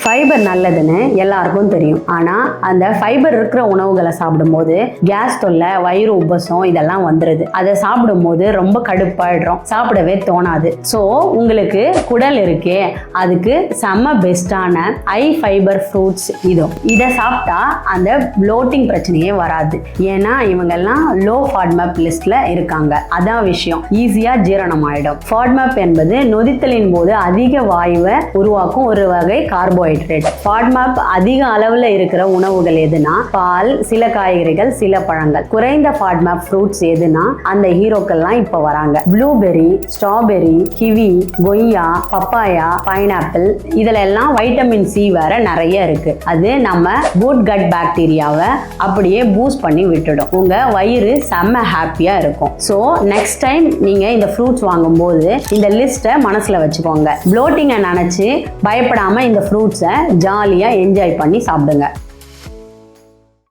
Fibre நல்லதுன்னு எல்லாருக்கும் தெரியும். ஆனா அந்த ஃபைபர் இருக்கிற உணவுகளை சாப்பிடும்போது கேஸ் தொல்லை, வயிறு உபசம் இதெல்லாம் வந்துருது. அதை சாப்பிடும்போது ரொம்ப கடுப்பாயிடுறோம், சாப்பிடவே தோணாது. ஸோ உங்களுக்கு குடல் இருக்கே, அதுக்கு செம்ம பெஸ்டான ஹை ஃபைபர் ஃப்ரூட்ஸ் இதை சாப்பிட்டா அந்த ப்ளோட்டிங் பிரச்சனையே வராது. ஏன்னா இவங்கெல்லாம் லோ ஃபாட்மேப் லிஸ்ட்ல இருக்காங்க. அதான் விஷயம், ஈஸியா ஜீரணம் ஆயிடும். ஃபாட்மேப் என்பது நொதித்தலின் போது அதிக வாயுவை உருவாக்கும் ஒரு வகை கார்போஹைட்ரேட். ஃபாட்மேப் அதிக அளவுல இருக்கிற உணவுகள் எதுனா பால், சில காய்கறிகள், சில பழங்கள். குறைந்த ஃபாட்மேப் ஃப்ரூட்ஸ் எதுனா அந்த ஹீரோக்கள்லாம் இப்ப வராங்க. ப்ளூபெர்ரி, ஸ்ட்ராபெர்ரி, கிவி, கொய்யா, பப்பாயா, பைனாப்பிள், இதுல எல்லாம் வைட்டமின் சி வேற நிறைய இருக்கு. அது நம்ம குட் கட் பாக்டீரியாவை அப்படியே பூஸ்ட் பண்ணி விட்டுடும். உங்க வயிறு செம்ம ஹாப்பியா இருக்கும். ஸோ நெக்ஸ்ட் டைம் நீங்க இந்த ஃப்ரூட்ஸ் வாங்கும்போது இந்த லிஸ்ட்டை மனசுல வச்சுக்கோங்க. ப்ளோட்டிங்கை நினைச்சு பயப்படாம இந்த ஃப்ரூட்ஸை ஜாலியா என்ஜாய் பண்ணி சாப்பிடுங்க.